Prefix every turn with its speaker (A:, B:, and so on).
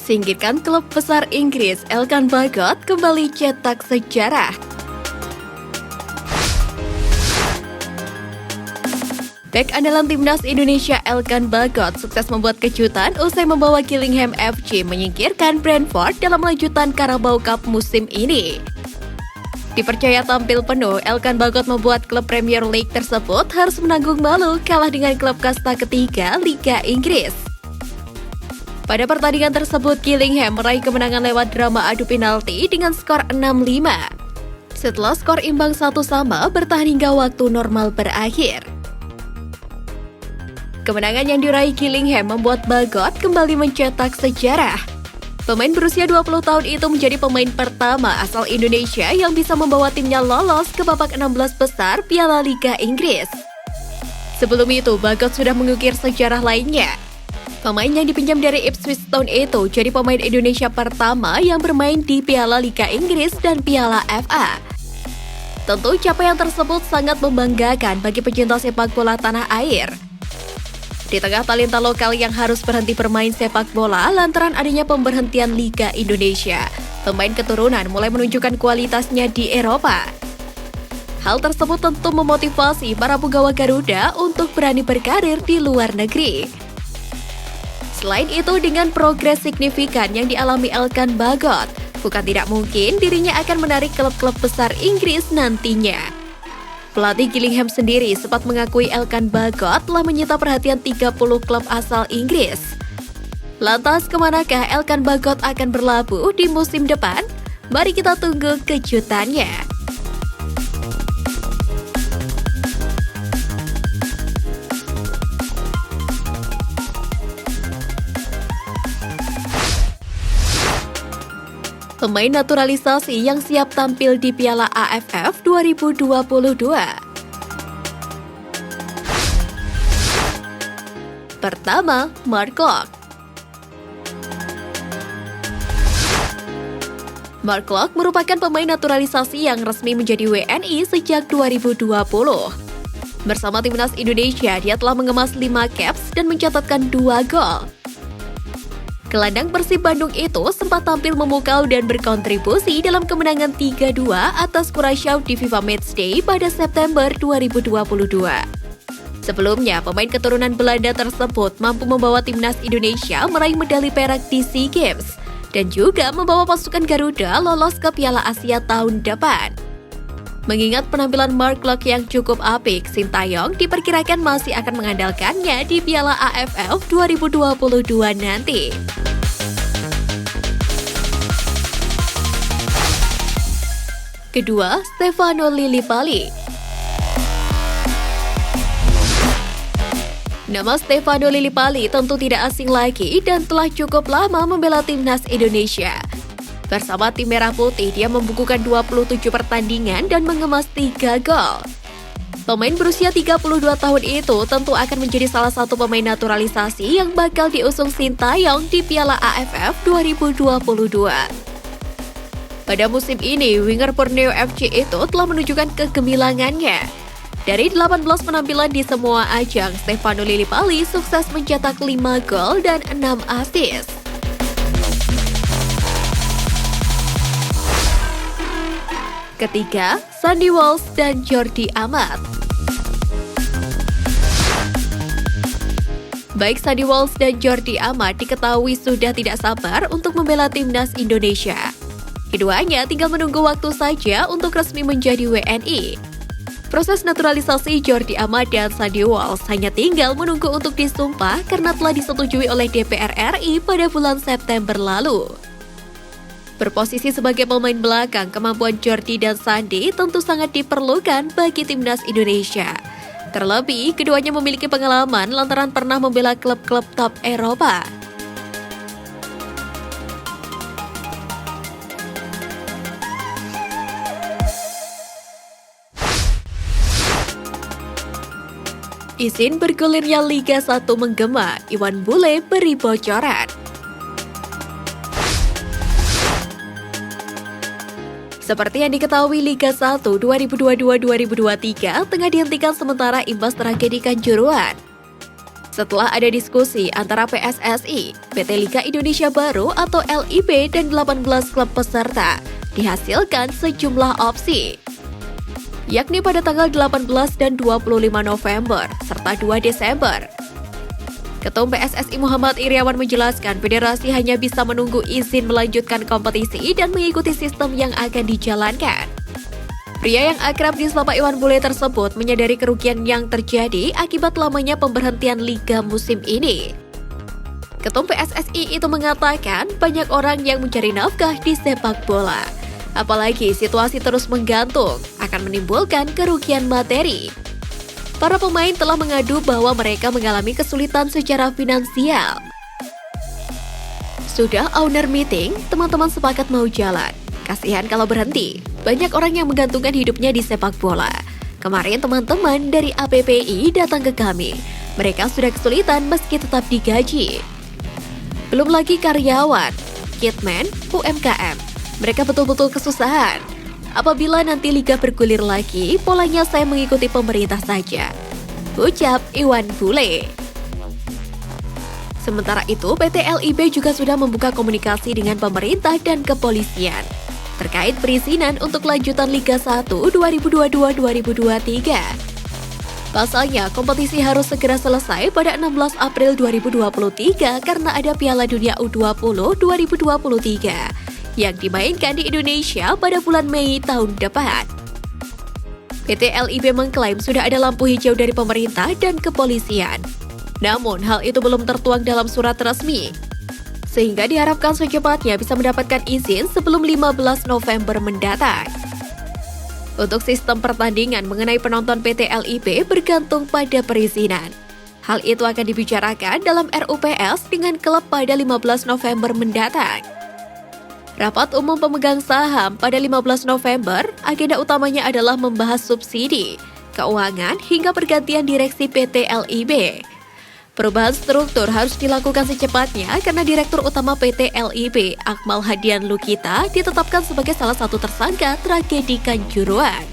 A: Singkirkan klub besar Inggris, Elkan Bagot kembali cetak sejarah. Bek andalan timnas Indonesia Elkan Bagot sukses membuat kejutan usai membawa Gillingham FC menyingkirkan Brentford dalam lanjutan Carabao Cup musim ini. Dipercaya tampil penuh, Elkan Bagot membuat klub Premier League tersebut harus menanggung malu kalah dengan klub kasta ketiga Liga Inggris. Pada pertandingan tersebut, Gillingham meraih kemenangan lewat drama adu penalti dengan skor 6-5. Setelah skor imbang 1-1 bertahan hingga waktu normal berakhir. Kemenangan yang diraih Gillingham membuat Bagot kembali mencetak sejarah. Pemain berusia 20 tahun itu menjadi pemain pertama asal Indonesia yang bisa membawa timnya lolos ke babak 16 besar Piala Liga Inggris. Sebelum itu, Bagot sudah mengukir sejarah lainnya. Pemain yang dipinjam dari Ipswich Town itu jadi pemain Indonesia pertama yang bermain di Piala Liga Inggris dan Piala FA. Tentu capaian tersebut sangat membanggakan bagi pecinta sepak bola tanah air. Di tengah talenta lokal yang harus berhenti bermain sepak bola lantaran adanya pemberhentian Liga Indonesia, pemain keturunan mulai menunjukkan kualitasnya di Eropa. Hal tersebut tentu memotivasi para punggawa Garuda untuk berani berkarir di luar negeri. Selain itu, dengan progres signifikan yang dialami Elkan Bagot, bukan tidak mungkin dirinya akan menarik klub-klub besar Inggris nantinya. Pelatih Gillingham sendiri sempat mengakui Elkan Bagot telah menyita perhatian 30 klub asal Inggris. Lantas, kemanakah Elkan Bagot akan berlabuh di musim depan? Mari kita tunggu kejutannya. Pemain naturalisasi yang siap tampil di Piala AFF 2022. Pertama, Mark Locke. Mark Locke merupakan pemain naturalisasi yang resmi menjadi WNI sejak 2020. Bersama timnas Indonesia, dia telah mengemas 5 caps dan mencatatkan 2 gol. Gelandang Persib Bandung itu sempat tampil memukau dan berkontribusi dalam kemenangan 3-2 atas Curaçao di FIFA Matchday pada September 2022. Sebelumnya, pemain keturunan Belanda tersebut mampu membawa timnas Indonesia meraih medali perak di SEA Games dan juga membawa pasukan Garuda lolos ke Piala Asia tahun depan. Mengingat penampilan Mark Locke yang cukup apik, Sintayong diperkirakan masih akan mengandalkannya di Piala AFF 2022 nanti. Kedua, Stefano Lillipali. Nama Stefano Lillipali tentu tidak asing lagi dan telah cukup lama membela timnas Indonesia. Bersama tim Merah Putih, dia membukukan 27 pertandingan dan mengemas 3 gol. Pemain berusia 32 tahun itu tentu akan menjadi salah satu pemain naturalisasi yang bakal diusung Sintayong di Piala AFF 2022. Pada musim ini, winger Borneo FC itu telah menunjukkan kegemilangannya. Dari 18 penampilan di semua ajang, Stefano Lillipali sukses mencetak 5 gol dan 6 assist. Ketiga, Sandy Walsh dan Jordi Amat. Baik Sandy Walsh dan Jordi Amat diketahui sudah tidak sabar untuk membela timnas Indonesia. Keduanya tinggal menunggu waktu saja untuk resmi menjadi WNI. Proses naturalisasi Jordi Amat dan Sandy Walsh hanya tinggal menunggu untuk disumpah karena telah disetujui oleh DPR RI pada bulan September lalu. Berposisi sebagai pemain belakang, kemampuan Jordi dan Sandy tentu sangat diperlukan bagi timnas Indonesia. Terlebih, keduanya memiliki pengalaman lantaran pernah membela klub-klub top Eropa. Izin bergulirnya Liga 1 menggema, Iwan Bule beri bocoran. Seperti yang diketahui, Liga 1 2022-2023 tengah dihentikan sementara imbas tragedi Kanjuruhan. Setelah ada diskusi antara PSSI, PT Liga Indonesia Baru atau LIB dan 18 klub peserta, dihasilkan sejumlah opsi, yakni pada tanggal 18 dan 25 November, serta 2 Desember. Ketum PSSI Muhammad Iryawan menjelaskan federasi hanya bisa menunggu izin melanjutkan kompetisi dan mengikuti sistem yang akan dijalankan. Pria yang akrab disapa Iwan Bule tersebut menyadari kerugian yang terjadi akibat lamanya pemberhentian liga musim ini. Ketum PSSI itu mengatakan banyak orang yang mencari nafkah di sepak bola. Apalagi situasi terus menggantung akan menimbulkan kerugian materi. Para pemain telah mengadu bahwa mereka mengalami kesulitan secara finansial. Sudah owner meeting, teman-teman sepakat mau jalan. Kasihan kalau berhenti. Banyak orang yang menggantungkan hidupnya di sepak bola. Kemarin teman-teman dari APPI datang ke kami. Mereka sudah kesulitan meski tetap digaji. Belum lagi karyawan, kitman, UMKM. Mereka betul-betul kesusahan. Apabila nanti liga bergulir lagi, polanya saya mengikuti pemerintah saja. Ucap Iwan Bule. Sementara itu, PT LIB juga sudah membuka komunikasi dengan pemerintah dan kepolisian terkait perizinan untuk lanjutan Liga 1 2022-2023. Pasalnya, kompetisi harus segera selesai pada 16 April 2023 karena ada Piala Dunia U20 2023 yang dimainkan di Indonesia pada bulan Mei tahun depan. PT LIB mengklaim sudah ada lampu hijau dari pemerintah dan kepolisian. Namun, hal itu belum tertuang dalam surat resmi, sehingga diharapkan secepatnya bisa mendapatkan izin sebelum 15 November mendatang. Untuk sistem pertandingan mengenai penonton PT LIB bergantung pada perizinan. Hal itu akan dibicarakan dalam RUPS dengan klub pada 15 November mendatang. Rapat umum pemegang saham pada 15 November, agenda utamanya adalah membahas subsidi, keuangan, hingga pergantian direksi PT LIB. Perubahan struktur harus dilakukan secepatnya karena Direktur Utama PT LIB, Akmal Hadian Lukita, ditetapkan sebagai salah satu tersangka tragedi Kanjuruhan.